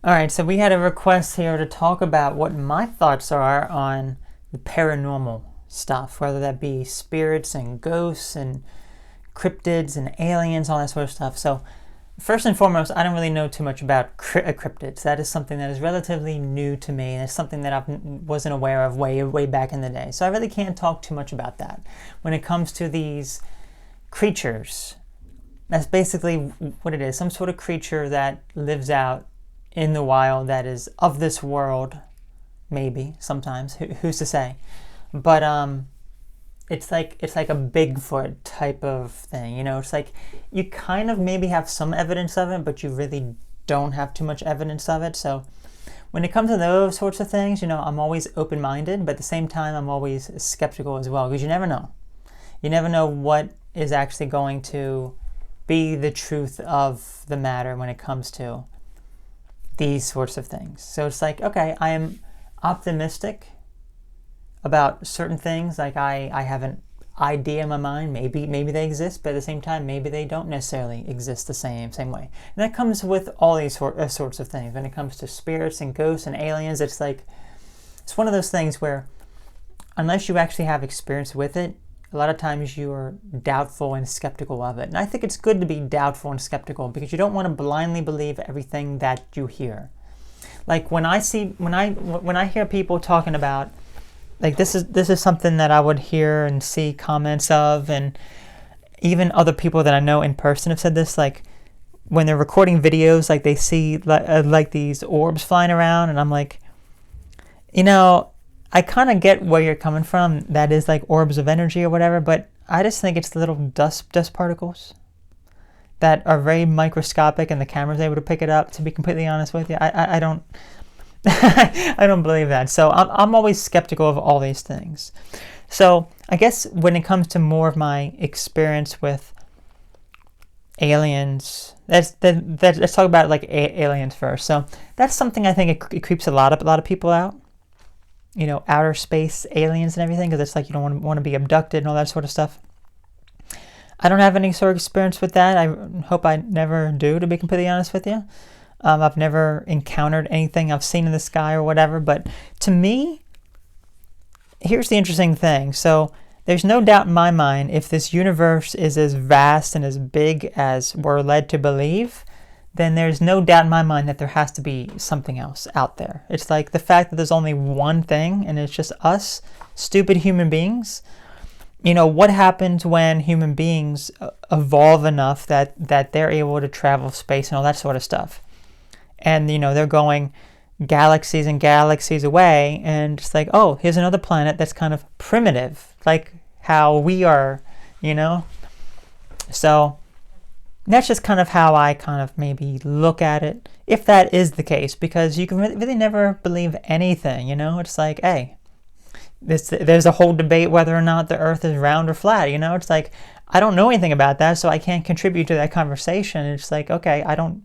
All right, so we had a request here to talk about what my thoughts are on the paranormal stuff, whether that be spirits and ghosts and cryptids and aliens, all that sort of stuff. So, first and foremost, I don't really know too much about cryptids. That is something that is relatively new to me, and it's something that I wasn't aware of way back in the day. So I really can't talk too much about that. When it comes to these creatures, that's basically what it is. Some sort of creature that lives out in the wild that is of this world, maybe sometimes. Who's to say? But it's like a Bigfoot type of thing. It's like you kind of maybe have some evidence of it, but you really don't have too much evidence of it. So when it comes to those sorts of things, I'm always open-minded, but at the same time, I'm always skeptical as well, because you never know. You never know what is actually going to be the truth of the matter when it comes to these sorts of things. So it's like, okay, I am optimistic about certain things. Like I have an idea in my mind, maybe they exist, but at the same time, maybe they don't necessarily exist the same way. And that comes with all these sorts of things. When it comes to spirits and ghosts and aliens, it's like, it's one of those things where unless you actually have experience with it, a lot of times you're doubtful and skeptical of it. And I think it's good to be doubtful and skeptical, because you don't want to blindly believe everything that you hear. Like when I hear people talking about, like this is something that I would hear and see comments of, and even other people that I know in person have said this, like when they're recording videos, like they see like these orbs flying around, and I'm like, I kind of get where you're coming from. That is like orbs of energy or whatever, but I just think it's little dust particles that are very microscopic, and the camera's able to pick it up. To be completely honest with you, I don't I don't believe that. So I'm always skeptical of all these things. So I guess when it comes to more of my experience with aliens, let's talk about like aliens first. So that's something I think it creeps a lot of people out. Outer space aliens and everything, because it's like you don't want to be abducted and all that sort of stuff. I don't have any sort of experience with that. I hope I never do, to be completely honest with you. I've never encountered anything I've seen in the sky or whatever, but to me, here's the interesting thing. So there's no doubt in my mind, if this universe is as vast and as big as we're led to believe, then there's no doubt in my mind that there has to be something else out there. It's like the fact that there's only one thing, and it's just us, stupid human beings. What happens when human beings evolve enough that they're able to travel space and all that sort of stuff? And, they're going galaxies and galaxies away, and it's like, oh, here's another planet that's kind of primitive, like how we are, So that's just kind of how I kind of maybe look at it, if that is the case, because you can really never believe anything, It's like, hey, there's a whole debate whether or not the earth is round or flat, It's like, I don't know anything about that, so I can't contribute to that conversation. It's like, okay, I don't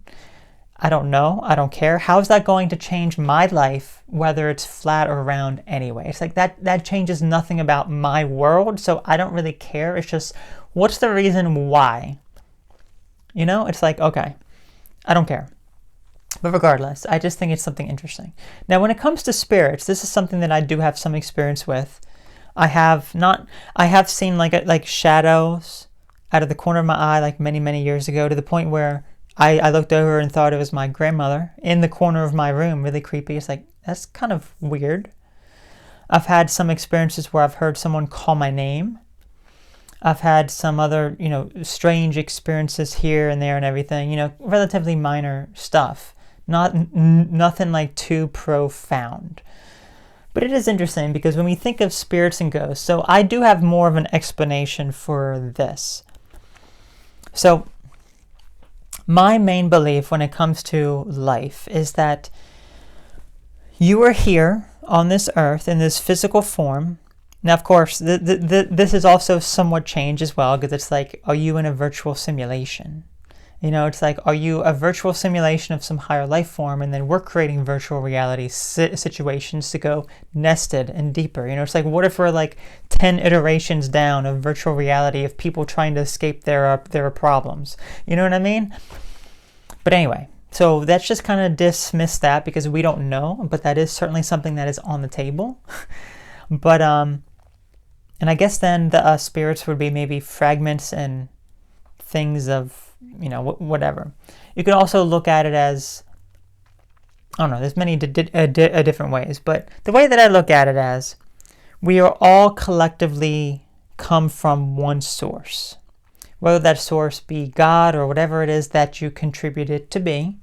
know, I don't care. How is that going to change my life, whether it's flat or round anyway? It's like that changes nothing about my world, so I don't really care. It's just, what's the reason why? It's like, okay, I don't care. But regardless, I just think it's something interesting. Now, when it comes to spirits, this is something that I do have some experience with. I have seen like shadows out of the corner of my eye, like many years ago, to the point where I looked over and thought it was my grandmother in the corner of my room. Really creepy. It's like, that's kind of weird. I've had some experiences where I've heard someone call my name. I've had some other, strange experiences here and there and everything, relatively minor stuff. Nothing like too profound. But it is interesting, because when we think of spirits and ghosts, so I do have more of an explanation for this. So my main belief when it comes to life is that you are here on this earth in this physical form. Now, of course, this is also somewhat changed as well, because it's like, are you in a virtual simulation? It's like, are you a virtual simulation of some higher life form, and then we're creating virtual reality situations to go nested and deeper? It's like, what if we're like 10 iterations down of virtual reality of people trying to escape their problems? You know what I mean? But anyway, So let's just kind of dismiss that because we don't know, but that is certainly something that is on the table. But and I guess then the spirits would be maybe fragments and things of, whatever. You could also look at it as, I don't know, there's many different ways, but the way that I look at it as, we are all collectively come from one source. Whether that source be God or whatever it is that you contribute it to be.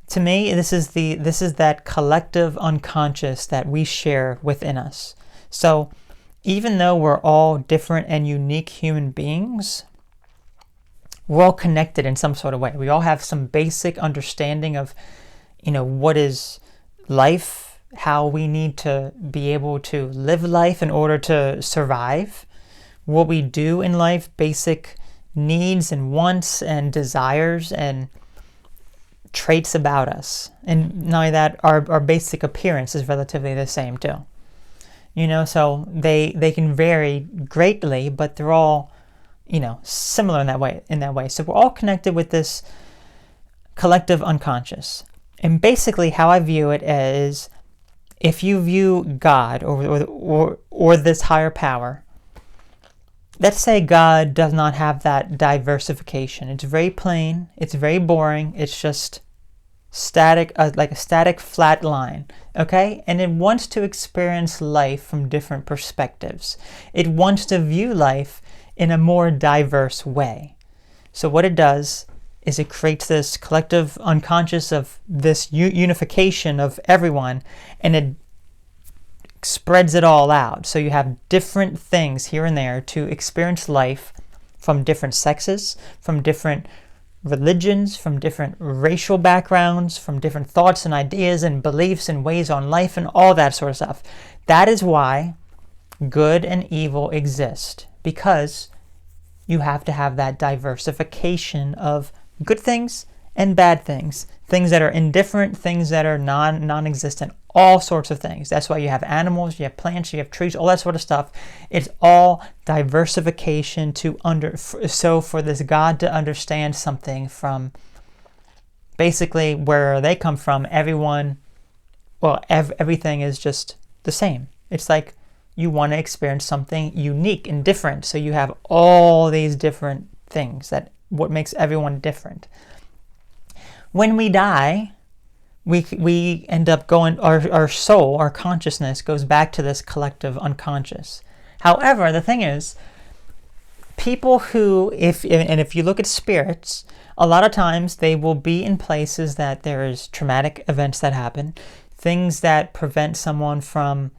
To me, this is that collective unconscious that we share within us. So even though we're all different and unique human beings, we're all connected in some sort of way. We all have some basic understanding of, what is life, how we need to be able to live life in order to survive, what we do in life, basic needs and wants and desires and traits about us. And not only that, our basic appearance is relatively the same too. So they can vary greatly, but they're all, similar in that way. So we're all connected with this collective unconscious. And basically how I view it is, if you view God or this higher power, let's say God does not have that diversification. It's very plain, it's very boring, it's just static, like a static flat line, okay? And it wants to experience life from different perspectives. It wants to view life in a more diverse way. So what it does is it creates this collective unconscious of this unification of everyone, and it spreads it all out. So you have different things here and there to experience life from different sexes, from different religions, from different racial backgrounds, from different thoughts and ideas and beliefs and ways on life and all that sort of stuff. That is why good and evil exist, because you have to have that diversification of good things and bad things, things that are indifferent, things that are non-existent, all sorts of things. That's why you have animals, you have plants, you have trees, all that sort of stuff. It's all diversification so for this God to understand something from basically where they come from, everything is just the same. It's like you want to experience something unique and different, so you have all these different things, that what makes everyone different. When we die, we end up going, our soul, our consciousness goes back to this collective unconscious. However, the thing is, people who, if you look at spirits, a lot of times they will be in places that there is traumatic events that happen, things that prevent someone from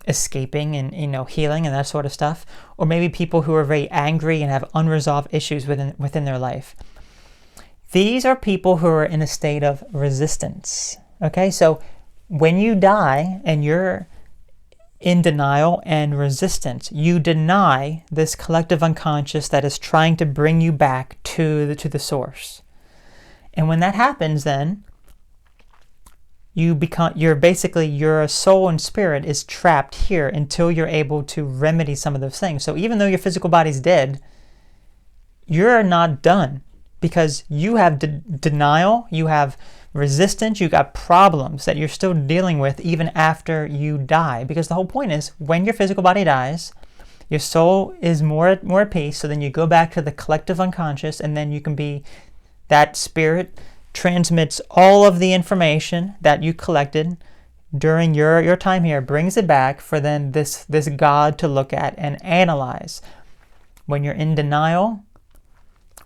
escaping and healing and that sort of stuff, or maybe people who are very angry and have unresolved issues within their life. These are people who are in a state of resistance. Okay, so when you die and you're in denial and resistance, you deny this collective unconscious that is trying to bring you back to the source. And when that happens, then your soul and spirit is trapped here until you're able to remedy some of those things. So even though your physical body's dead, you're not done, because you have denial, you have resistance, you got problems that you're still dealing with even after you die. Because the whole point is, when your physical body dies, your soul is more at peace, so then you go back to the collective unconscious, and then you can be, that spirit transmits all of the information that you collected during your time here, brings it back for then this God to look at and analyze. When you're in denial,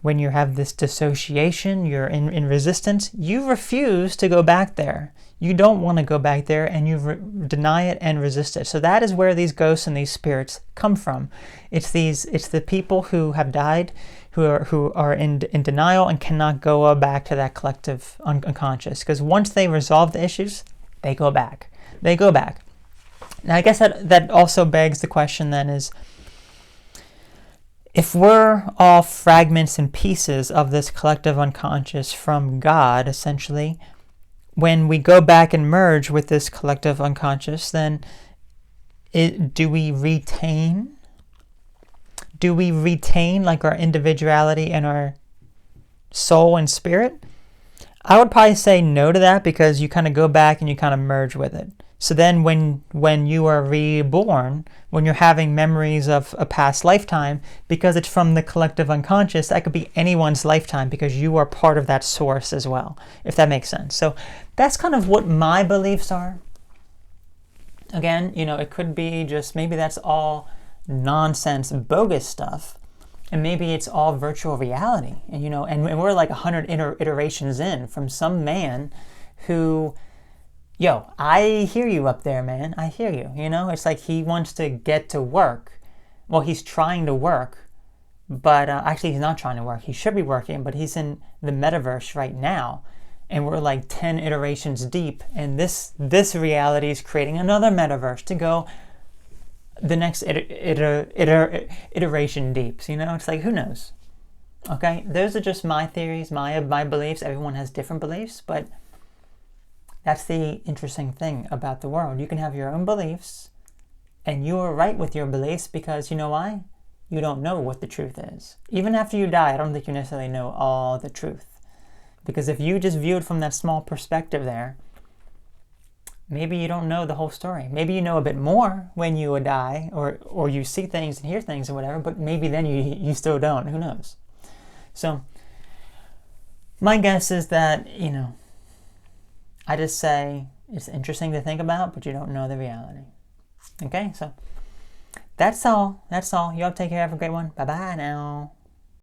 when you have this dissociation, you're in resistance, you refuse to go back there. You don't want to go back there, and you deny it and resist it. So that is where these ghosts and these spirits come from. It's the people who have died, who are in denial and cannot go back to that collective unconscious. Because once they resolve the issues, they go back. Now I guess that also begs the question then is, if we're all fragments and pieces of this collective unconscious from God, essentially, when we go back and merge with this collective unconscious, then do we retain like our individuality and our soul and spirit? I would probably say no to that, because you kind of go back and you kind of merge with it. So then when you are reborn, when you're having memories of a past lifetime, because it's from the collective unconscious, that could be anyone's lifetime, because you are part of that source as well, if that makes sense. So that's kind of what my beliefs are. Again, it could be just, maybe that's all nonsense, bogus stuff. And maybe it's all virtual reality. And we're like 100 iterations in from some man who, I hear you up there, man. I hear you. It's like he wants to get to work. Well, he's trying to work, but actually he's not trying to work. He should be working, but he's in the metaverse right now. And we're like 10 iterations deep. And this reality is creating another metaverse to go the next iteration deep. It's like, who knows? Okay, those are just my theories, my beliefs. Everyone has different beliefs, but that's the interesting thing about the world. You can have your own beliefs, and you are right with your beliefs, because you know why? You don't know what the truth is. Even after you die, I don't think you necessarily know all the truth. Because if you just view it from that small perspective there, maybe you don't know the whole story. Maybe you know a bit more when you die, or you see things and hear things or whatever, but maybe then you still don't. Who knows? So my guess is that, I just say it's interesting to think about, but you don't know the reality. Okay, so that's all. You all take care. Have a great one. Bye-bye now.